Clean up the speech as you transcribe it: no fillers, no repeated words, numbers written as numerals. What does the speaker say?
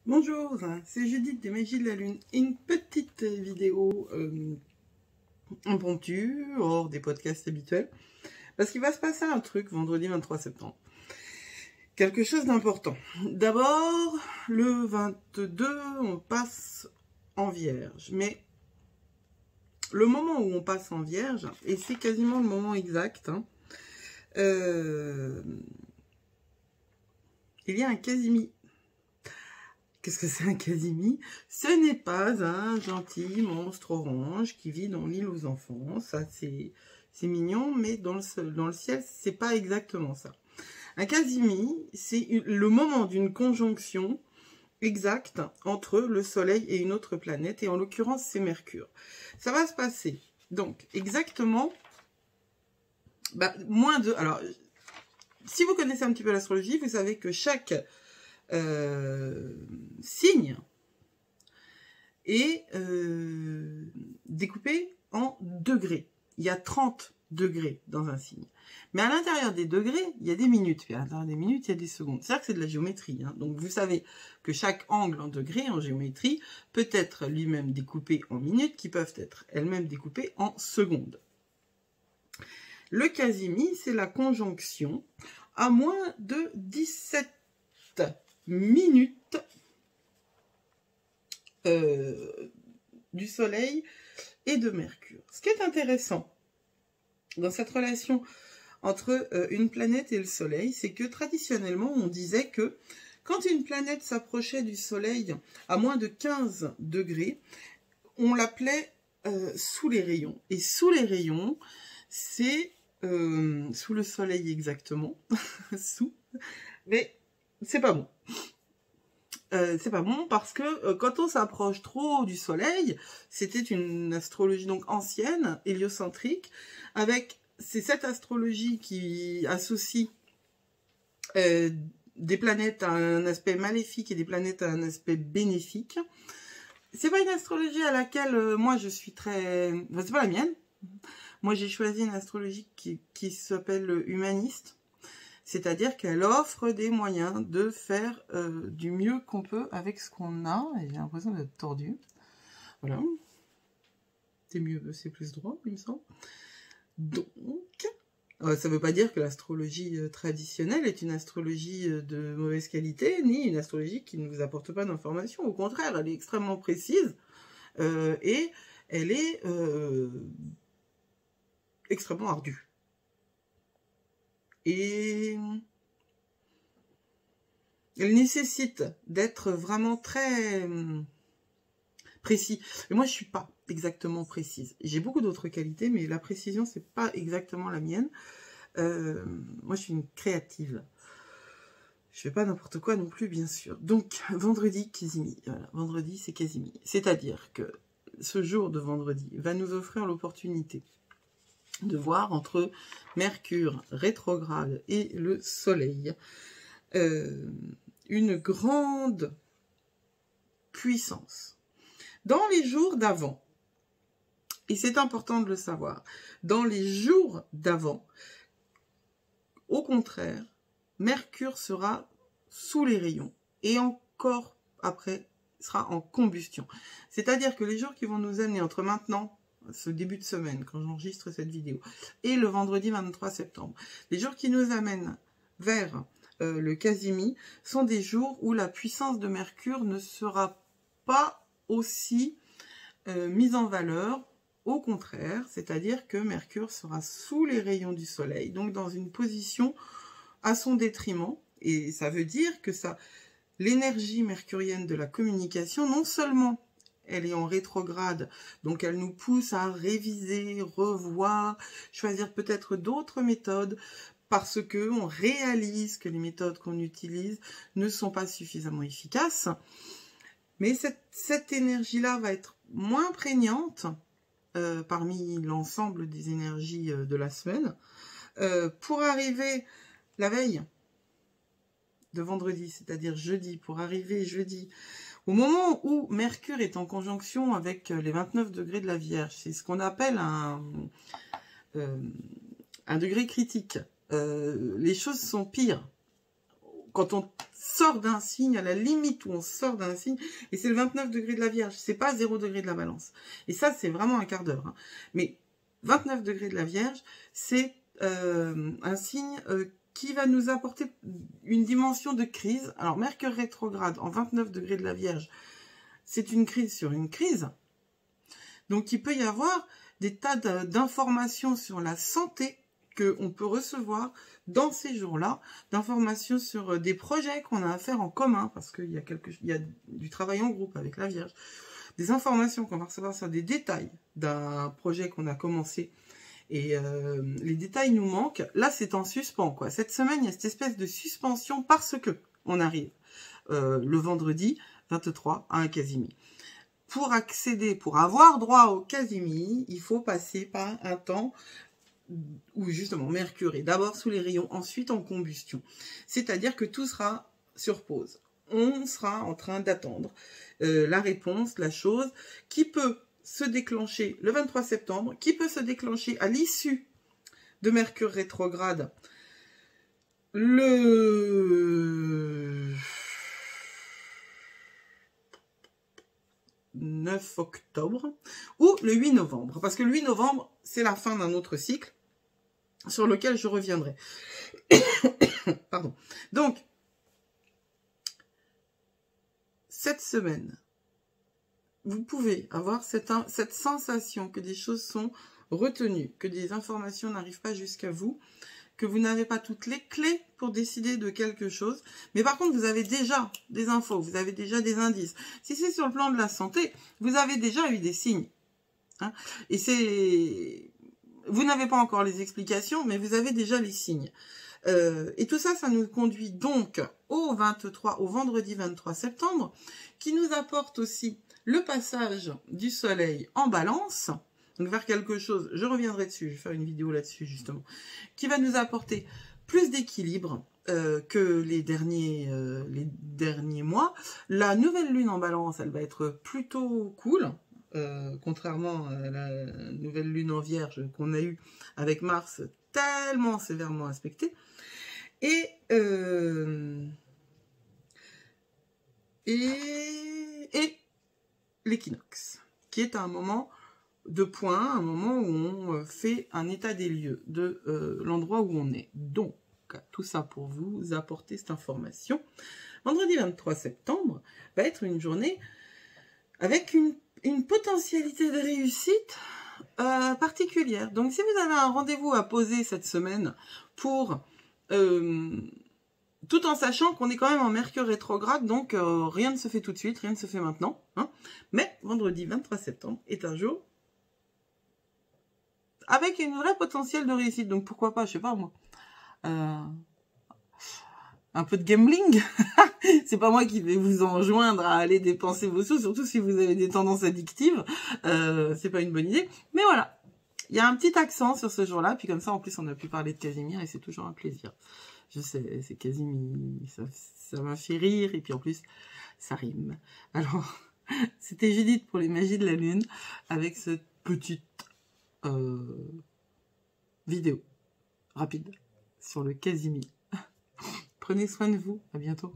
Bonjour, c'est Judith des Magies de la Lune. Une petite vidéo impromptue, hors des podcasts habituels, parce qu'il va se passer un truc vendredi 23 septembre. Quelque chose d'important. D'abord, le 22, on passe en Vierge. Mais le moment où on passe en Vierge, et c'est quasiment le moment exact, il y a un Casimir. Qu'est-ce que c'est un Casimir? Ce n'est pas un gentil monstre orange qui vit dans l'île aux enfants. Ça, c'est mignon, mais dans le ciel, c'est pas exactement ça. Un Casimir, c'est le moment d'une conjonction exacte entre le Soleil et une autre planète, et en l'occurrence, c'est Mercure. Ça va se passer, donc, exactement, Alors, si vous connaissez un petit peu l'astrologie, vous savez que chaque signe est découpé en degrés. Il y a 30 degrés dans un signe. Mais à l'intérieur des degrés, il y a des minutes. Puis à l'intérieur des minutes, il y a des secondes. C'est-à-dire que c'est de la géométrie. Donc vous savez que chaque angle en degrés, en géométrie, peut être lui-même découpé en minutes, qui peuvent être elles-mêmes découpées en secondes. Le Casimir, c'est la conjonction à moins de 17 minutes du Soleil et de Mercure. Ce qui est intéressant dans cette relation entre une planète et le Soleil, c'est que traditionnellement, on disait que quand une planète s'approchait du Soleil à moins de 15 degrés, on l'appelait sous les rayons. Et sous les rayons, c'est sous le Soleil exactement, mais c'est pas bon. C'est pas bon parce que quand on s'approche trop du Soleil, c'était une astrologie donc ancienne, héliocentrique, c'est cette astrologie qui associe des planètes à un aspect maléfique et des planètes à un aspect bénéfique. C'est pas une astrologie à laquelle moi je suis très... Enfin, c'est pas la mienne. Moi j'ai choisi une astrologie qui s'appelle humaniste. C'est-à-dire qu'elle offre des moyens de faire du mieux qu'on peut avec ce qu'on a. Et j'ai l'impression d'être tordue. Voilà. C'est mieux, c'est plus droit, il me semble. Donc, ça ne veut pas dire que l'astrologie traditionnelle est une astrologie de mauvaise qualité, ni une astrologie qui ne vous apporte pas d'informations. Au contraire, elle est extrêmement précise et elle est extrêmement ardue. Et elle nécessite d'être vraiment très précis. Et moi, je suis pas exactement précise. J'ai beaucoup d'autres qualités, mais la précision, c'est pas exactement la mienne. Moi, je suis une créative. Je fais pas n'importe quoi non plus, bien sûr. Donc, vendredi, Casimir. Voilà, vendredi, c'est Casimir. C'est-à-dire que ce jour de vendredi va nous offrir l'opportunité de voir entre Mercure rétrograde et le Soleil une grande puissance. Dans les jours d'avant, et c'est important de le savoir, dans les jours d'avant, au contraire, Mercure sera sous les rayons et encore après sera en combustion. C'est-à-dire que les jours qui vont nous amener entre maintenant, ce début de semaine, quand j'enregistre cette vidéo, et le vendredi 23 septembre, les jours qui nous amènent vers le Casimir sont des jours où la puissance de Mercure ne sera pas aussi mise en valeur. Au contraire, c'est-à-dire que Mercure sera sous les rayons du Soleil, donc dans une position à son détriment, et ça veut dire que l'énergie mercurienne de la communication, non seulement elle est en rétrograde, donc elle nous pousse à réviser, revoir, choisir peut-être d'autres méthodes, parce qu'on réalise que les méthodes qu'on utilise ne sont pas suffisamment efficaces. Mais cette énergie-là va être moins prégnante parmi l'ensemble des énergies de la semaine, pour arriver la veille de vendredi, c'est-à-dire jeudi, pour arriver jeudi, au moment où Mercure est en conjonction avec les 29 degrés de la Vierge. C'est ce qu'on appelle un degré critique. Les choses sont pires. Quand on sort d'un signe, à la limite où on sort d'un signe, et c'est le 29 degrés de la Vierge, c'est pas 0 degré de la Balance. Et ça, c'est vraiment un quart d'heure. Hein. Mais 29 degrés de la Vierge, c'est un signe qui va nous apporter une dimension de crise. Alors, Mercure rétrograde en 29 degrés de la Vierge, c'est une crise sur une crise. Donc, il peut y avoir des tas d'informations sur la santé qu'on peut recevoir dans ces jours-là, d'informations sur des projets qu'on a à faire en commun, parce qu'il y a du travail en groupe avec la Vierge, des informations qu'on va recevoir sur des détails d'un projet qu'on a commencé, et les détails nous manquent. Là, c'est en suspens, quoi. Cette semaine, il y a cette espèce de suspension parce que on arrive le vendredi 23 à un Casimi. Pour accéder, pour avoir droit au Casimi, il faut passer par un temps où justement Mercure est d'abord sous les rayons, ensuite en combustion. C'est-à-dire que tout sera sur pause. On sera en train d'attendre la réponse, la chose qui peut se déclencher le 23 septembre, qui peut se déclencher à l'issue de Mercure rétrograde le 9 octobre ou le 8 novembre. Parce que le 8 novembre, c'est la fin d'un autre cycle sur lequel je reviendrai. Pardon. Donc, cette semaine, vous pouvez avoir cette sensation que des choses sont retenues, que des informations n'arrivent pas jusqu'à vous, que vous n'avez pas toutes les clés pour décider de quelque chose. Mais par contre, vous avez déjà des infos, vous avez déjà des indices. Si c'est sur le plan de la santé, vous avez déjà eu des signes. Hein, et c'est... Vous n'avez pas encore les explications, mais vous avez déjà les signes. Et tout ça, ça nous conduit donc au vendredi 23 septembre, qui nous apporte aussi le passage du soleil en balance, donc vers quelque chose, je reviendrai dessus, je vais faire une vidéo là-dessus justement, qui va nous apporter plus d'équilibre que les derniers mois. La nouvelle lune en balance, elle va être plutôt cool, contrairement à la nouvelle lune en Vierge qu'on a eue avec Mars tellement sévèrement aspectée. Et l'équinoxe, qui est un moment de point, un moment où on fait un état des lieux de l'endroit où on est. Donc, tout ça pour vous apporter cette information. Vendredi 23 septembre va être une journée avec une potentialité de réussite particulière. Donc, si vous avez un rendez-vous à poser cette semaine pour... tout en sachant qu'on est quand même en Mercure rétrograde, donc rien ne se fait tout de suite, rien ne se fait maintenant. Hein. Mais vendredi 23 septembre est un jour avec une vraie potentiel de réussite. Donc pourquoi pas, je sais pas moi, un peu de gambling. C'est pas moi qui vais vous enjoindre à aller dépenser vos sous, surtout si vous avez des tendances addictives. C'est pas une bonne idée. Mais voilà, il y a un petit accent sur ce jour-là. Puis comme ça, en plus, on a pu parler de Casimir et c'est toujours un plaisir. Je sais, c'est Casimir, ça m'a fait rire et puis en plus, ça rime. Alors, c'était Judith pour les magies de la lune avec cette petite vidéo rapide sur le Casimir. Prenez soin de vous, à bientôt.